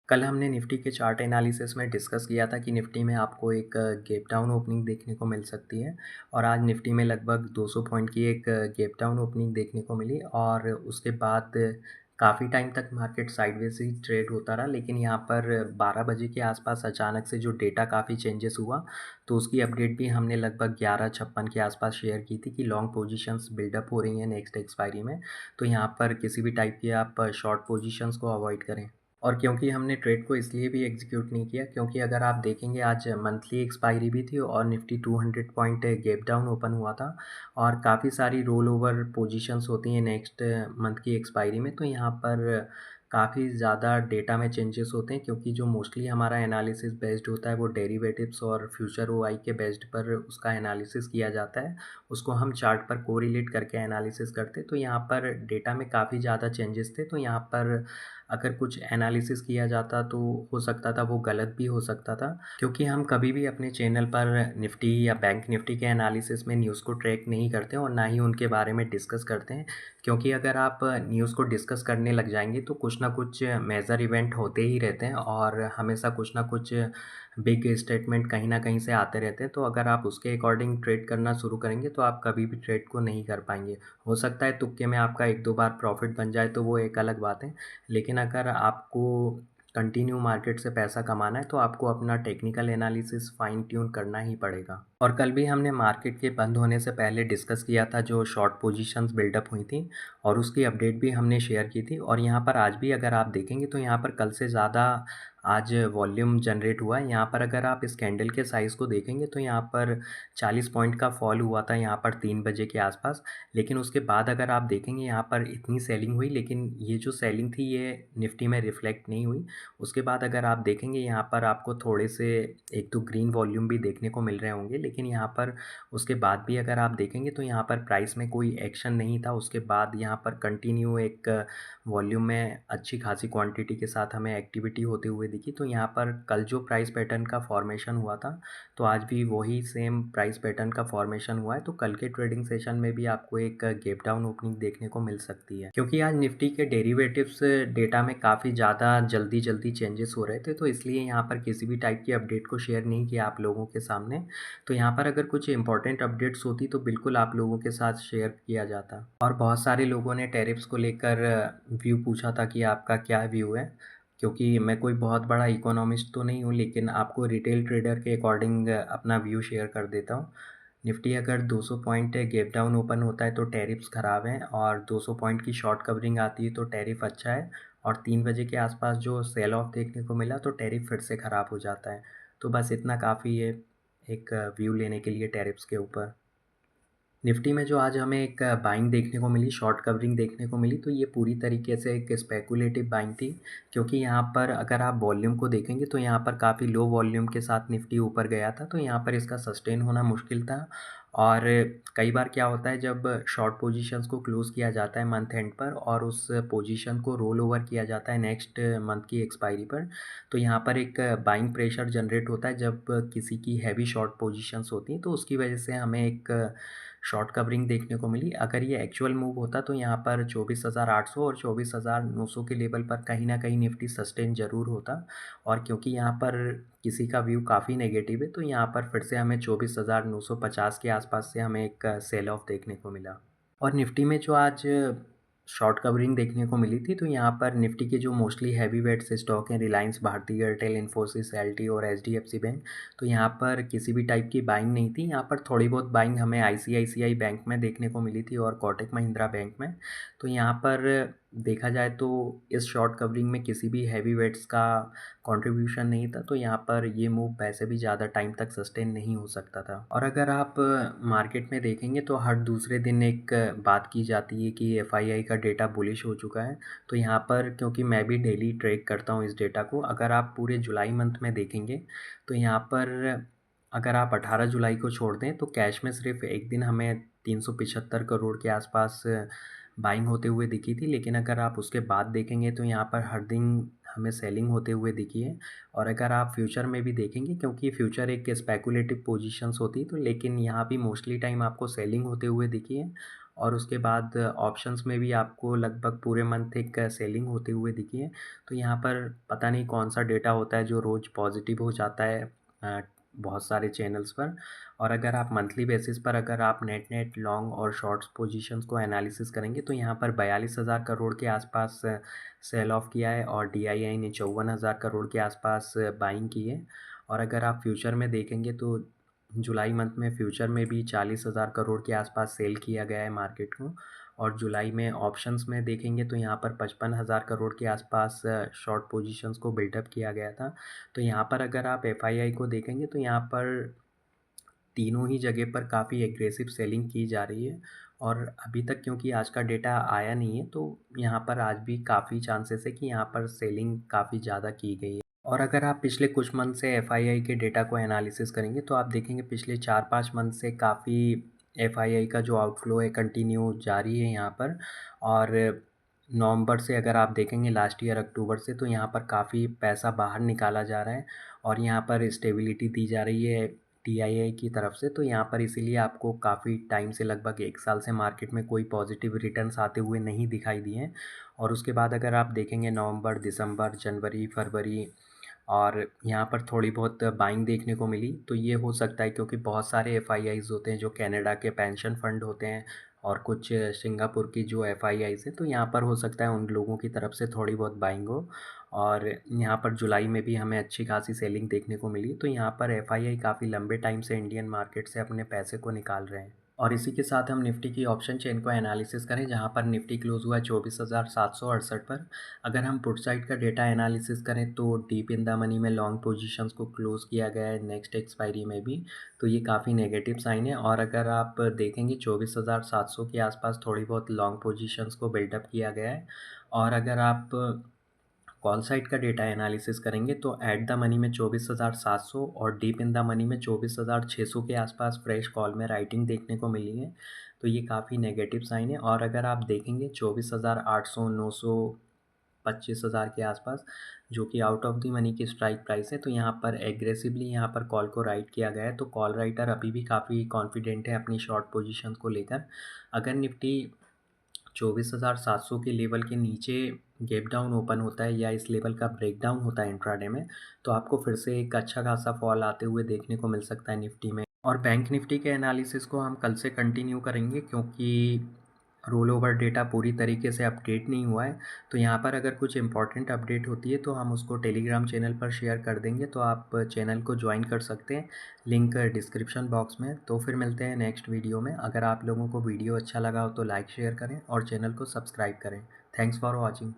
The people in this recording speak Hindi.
कल हमने निफ्टी के चार्ट एनालिसिस में डिस्कस किया था कि निफ्टी में आपको एक गैप डाउन ओपनिंग देखने को मिल सकती है और आज निफ्टी में लगभग 200 पॉइंट की एक गैप डाउन ओपनिंग देखने को मिली और उसके बाद काफ़ी टाइम तक मार्केट साइडवेज ही ट्रेड होता रहा, लेकिन यहाँ पर 12 बजे के आसपास अचानक से जो डेटा काफ़ी चेंजेस हुआ, तो उसकी अपडेट भी हमने लगभग 11:56 के आसपास शेयर की थी कि लॉन्ग पोजीशंस बिल्डअप हो रही हैं नेक्स्ट एक्सपायरी में। तो यहाँ पर किसी भी टाइप की आप शॉर्ट पोजीशंस को अवॉइड करें। और क्योंकि हमने ट्रेड को इसलिए भी एग्जीक्यूट नहीं किया क्योंकि अगर आप देखेंगे आज मंथली एक्सपायरी भी थी और Nifty 200 point gap down open हुआ था और काफ़ी सारी रोल ओवर पोजीशंस होती हैं नेक्स्ट मंथ की एक्सपायरी में। तो यहाँ पर काफ़ी ज़्यादा डेटा में चेंजेस होते हैं क्योंकि जो मोस्टली हमारा एनालिसिस बेस्ड होता है वो डेरिवेटिव्स और फ्यूचर ओआई के बेस्ड पर उसका एनालिसिस किया जाता है। उसको हम चार्ट पर कोरिलेट करके एनालिसिस करते हैं। तो यहाँ पर डेटा में काफ़ी ज़्यादा चेंजेस थे, तो यहाँ पर अगर कुछ एनालिसिस किया जाता तो हो सकता था वो गलत भी हो सकता था, क्योंकि हम कभी भी अपने चैनल पर निफ्टी या बैंक निफ्टी के एनालिसिस में न्यूज़ को ट्रैक नहीं करते और ना ही उनके बारे में डिस्कस करते हैं। क्योंकि अगर आप न्यूज़ को डिस्कस करने लग जाएंगे तो कुछ ना कुछ मेजर इवेंट होते ही रहते हैं और हमेशा कुछ ना कुछ बिग स्टेटमेंट कहीं न कहीं से आते रहते हैं। तो अगर आप उसके अकॉर्डिंग ट्रेड करना शुरू करेंगे तो आप कभी भी ट्रेड को नहीं कर पाएँगे। हो सकता है तुक्के में आपका 1-2 बार प्रॉफ़िट बन जाए तो वो एक अलग बात है। लेकिन अगर आपको कंटिन्यू मार्केट से पैसा कमाना है तो आपको अपना टेक्निकल एनालिसिस फाइन ट्यून करना ही पड़ेगा। और कल भी हमने मार्केट के बंद होने से पहले डिस्कस किया था जो शॉर्ट पोजीशंस बिल्डअप हुई थी और उसकी अपडेट भी हमने शेयर की थी। और यहाँ पर आज भी अगर आप देखेंगे तो यहाँ पर कल से ज़्यादा आज वॉल्यूम जनरेट हुआ है। यहाँ पर अगर आप इस कैंडल के साइज़ को देखेंगे तो यहाँ पर 40 पॉइंट का फॉल हुआ था यहाँ पर 3 बजे के आसपास। लेकिन उसके बाद अगर आप देखेंगे यहाँ पर इतनी सेलिंग हुई, लेकिन ये जो सेलिंग थी ये निफ्टी में रिफ्लेक्ट नहीं हुई। उसके बाद अगर आप देखेंगे यहाँ पर आपको थोड़े से 1-2 ग्रीन वॉल्यूम भी देखने को मिल रहे होंगे, लेकिन यहाँ पर उसके बाद भी अगर आप देखेंगे तो यहाँ पर प्राइस में कोई एक्शन नहीं था। उसके बाद यहाँ पर कंटिन्यू एक वॉल्यूम में अच्छी खासी क्वांटिटी के साथ हमें एक्टिविटी होते हुए दिखी। तो यहाँ पर कल जो प्राइस पैटर्न का फॉर्मेशन हुआ था, तो आज भी वही सेम प्राइस पैटर्न का फॉर्मेशन हुआ है। तो कल के ट्रेडिंग सेशन में भी आपको एक गैप डाउन ओपनिंग देखने को मिल सकती है, क्योंकि आज निफ्टी के डेरिवेटिव्स डेटा में काफ़ी ज़्यादा जल्दी चेंजेस हो रहे थे, तो इसलिए यहाँ पर किसी भी टाइप की अपडेट को शेयर नहीं किया आप लोगों के सामने। तो यहाँ पर अगर कुछ इंपॉर्टेंट अपडेट्स होती तो बिल्कुल आप लोगों के साथ शेयर किया जाता। और बहुत सारे लोगों ने टैरिफ्स को लेकर व्यू पूछा था कि आपका क्या व्यू है, क्योंकि मैं कोई बहुत बड़ा इकोनॉमिस्ट तो नहीं हूँ, लेकिन आपको रिटेल ट्रेडर के अकॉर्डिंग अपना व्यू शेयर कर देता हूँ। निफ्टी अगर 200 पॉइंट गैप डाउन ओपन होता है तो टैरिफ्स ख़राब हैं और 200 पॉइंट की शॉर्ट कवरिंग आती है तो टैरिफ अच्छा है। और 3 बजे के आसपास जो सेल ऑफ देखने को मिला तो टैरिफ फिर से ख़राब हो जाता है। तो बस इतना काफ़ी है एक व्यू लेने के लिए टैरिफ्स के ऊपर। निफ्टी में जो आज हमें एक बाइंग देखने को मिली, शॉर्ट कवरिंग देखने को मिली, तो ये पूरी तरीके से एक स्पेकुलेटिव बाइंग थी, क्योंकि यहाँ पर अगर आप वॉल्यूम को देखेंगे तो यहाँ पर काफ़ी लो वॉल्यूम के साथ निफ्टी ऊपर गया था, तो यहाँ पर इसका सस्टेन होना मुश्किल था। और कई बार क्या होता है जब शॉर्ट पोजीशंस को क्लोज़ किया जाता है मंथ एंड पर और उस पोजीशन को रोल ओवर किया जाता है नेक्स्ट मंथ की एक्सपायरी पर, तो यहाँ पर एक बाइंग प्रेशर जनरेट होता है जब किसी की हैवी शॉर्ट पोजीशंस होती हैं, तो उसकी वजह से हमें एक शॉर्ट कवरिंग देखने को मिली। अगर ये एक्चुअल मूव होता तो यहाँ पर 24,800 और 24,900 के लेवल पर कहीं न कहीं निफ्टी सस्टेन ज़रूर होता। और क्योंकि यहाँ पर किसी का व्यू काफ़ी नेगेटिव है, तो यहाँ पर फिर से हमें 24,950 के आसपास से हमें एक सेल ऑफ देखने को मिला। और निफ्टी में जो आज शॉर्ट कवरिंग देखने को मिली थी, तो यहाँ पर निफ्टी के जो मोस्टली हैवी वेट्स स्टॉक हैं, रिलायंस, भारती एयरटेल, इन्फोसिस, एलटी और एचडीएफसी बैंक, तो यहाँ पर किसी भी टाइप की बाइंग नहीं थी। यहाँ पर थोड़ी बहुत बाइंग हमें आईसीआईसीआई बैंक में देखने को मिली थी और कोटक महिंद्रा बैंक में। तो यहाँ पर देखा जाए तो इस शॉर्ट कवरिंग में किसी भी हैवी वेट्स का कंट्रीब्यूशन नहीं था, तो यहाँ पर ये मूव वैसे भी ज़्यादा टाइम तक सस्टेन नहीं हो सकता था। और अगर आप मार्केट में देखेंगे तो हर दूसरे दिन एक बात की जाती है कि एफआईआई का डेटा बुलिश हो चुका है। तो यहाँ पर क्योंकि मैं भी डेली ट्रैक करता हूँ इस डेटा को, अगर आप पूरे जुलाई मंथ में देखेंगे तो यहाँ पर अगर आप 18 जुलाई को छोड़ दें तो कैश में सिर्फ एक दिन हमें 375 करोड़ के आसपास बाइंग होते हुए दिखी थी। लेकिन अगर आप उसके बाद देखेंगे तो यहाँ पर हर दिन हमें सेलिंग होते हुए दिखी है। और अगर आप फ्यूचर में भी देखेंगे, क्योंकि फ्यूचर एक स्पेकुलेटिव पोजीशंस होती है, तो लेकिन यहाँ भी मोस्टली टाइम आपको सेलिंग होते हुए दिखी है। और उसके बाद ऑप्शंस में भी आपको लगभग पूरे मंथ एक सेलिंग होते हुए दिखी है। तो यहाँ पर पता नहीं कौन-सा डेटा होता है जो रोज़ पॉजिटिव हो जाता है अ, बहुत सारे चैनल्स पर। और अगर आप मंथली बेसिस पर अगर आप नेट लॉन्ग और शॉर्ट्स पोजीशंस को एनालिसिस करेंगे, तो यहाँ पर 42,000 करोड़ के आसपास सेल ऑफ किया है और डीआईआई ने 54,000 करोड़ के आसपास बाइंग की है। और अगर आप फ्यूचर में देखेंगे तो जुलाई मंथ में फ्यूचर में भी 40,000 करोड़ के आसपास सेल किया गया है मार्केट को। और जुलाई में ऑप्शंस में देखेंगे तो यहाँ पर 55,000 करोड़ के आसपास शॉर्ट पोजीशंस को बिल्डअप किया गया था। तो यहाँ पर अगर आप एफआईआई को देखेंगे तो यहाँ पर तीनों ही जगह पर काफ़ी एग्रेसिव सेलिंग की जा रही है। और अभी तक क्योंकि आज का डेटा आया नहीं है, तो यहाँ पर आज भी काफ़ी चांसेस है कि यहाँ पर सेलिंग काफ़ी ज़्यादा की गई है। और अगर आप पिछले कुछ मंथ से एफआईआई के डेटा को एनालिसिस करेंगे, तो आप देखेंगे पिछले 4-5 मंथ से काफ़ी एफआईआई का जो आउटफ्लो है कंटिन्यू जारी है यहाँ पर। और नवंबर से अगर आप देखेंगे लास्ट ईयर अक्टूबर से, तो यहाँ पर काफ़ी पैसा बाहर निकाला जा रहा है और यहाँ पर स्टेबिलिटी दी जा रही है टीआईआई की तरफ से। तो यहाँ पर इसीलिए आपको काफ़ी टाइम से लगभग 1 साल से मार्केट में कोई पॉजिटिव रिटर्न्स आते हुए नहीं दिखाई दिए हैं। और उसके बाद अगर आप देखेंगे नवंबर, दिसंबर, जनवरी, फरवरी, और यहाँ पर थोड़ी बहुत बाइंग देखने को मिली। तो ये हो सकता है क्योंकि बहुत सारे एफआईआईज़ होते हैं जो कनाडा के पेंशन फंड होते हैं और कुछ सिंगापुर की जो एफआईआईज़ हैं, तो यहाँ पर हो सकता है उन लोगों की तरफ से थोड़ी बहुत बाइंग हो। और यहाँ पर जुलाई में भी हमें अच्छी खासी सेलिंग देखने को मिली। तो यहाँ पर एफआईआई काफ़ी लंबे टाइम से इंडियन मार्केट से अपने पैसे को निकाल रहे हैं। और इसी के साथ हम निफ्टी की ऑप्शन चेन को एनालिसिस करें, जहाँ पर निफ्टी क्लोज हुआ है 24,768 पर। अगर हम पुट साइड का डेटा एनालिसिस करें तो डीप इन द मनी में लॉन्ग पोजीशंस को क्लोज किया गया है नेक्स्ट एक्सपायरी में भी। तो ये काफ़ी नेगेटिव साइन है। और अगर आप देखेंगे 24,700 के आसपास थोड़ी बहुत लॉन्ग पोजीशंस को बिल्डअप किया गया है। और अगर आप कॉल साइड का डेटा एनालिसिस करेंगे तो एट द मनी में 24,700 और डीप इन द मनी में 24,600 के आसपास फ्रेश कॉल में राइटिंग देखने को मिली है। तो ये काफ़ी नेगेटिव साइन है। और अगर आप देखेंगे 24,800, 900, 25,000 के आसपास, जो कि आउट ऑफ द मनी की स्ट्राइक प्राइस है, तो यहाँ पर एग्रेसिवली यहाँ पर कॉल को राइट किया गया है। तो कॉल राइटर अभी भी काफ़ी कॉन्फिडेंट है अपनी शॉर्ट पोजीशन को लेकर। अगर निफ्टी 24,700 के लेवल के नीचे गैप डाउन ओपन होता है या इस लेवल का ब्रेकडाउन होता है इंट्राडे में, तो आपको फिर से एक अच्छा खासा फॉल आते हुए देखने को मिल सकता है निफ्टी में। और बैंक निफ्टी के एनालिसिस को हम कल से कंटिन्यू करेंगे, क्योंकि रोल ओवर डेटा पूरी तरीके से अपडेट नहीं हुआ है। तो यहाँ पर अगर कुछ इंपॉर्टेंट अपडेट होती है तो हम उसको टेलीग्राम चैनल पर शेयर कर देंगे, तो आप चैनल को ज्वाइन कर सकते हैं, लिंक डिस्क्रिप्शन बॉक्स में। तो फिर मिलते हैं नेक्स्ट वीडियो में। अगर आप लोगों को वीडियो अच्छा लगा हो तो लाइक शेयर करें और चैनल को सब्सक्राइब करें। Thanks for watching.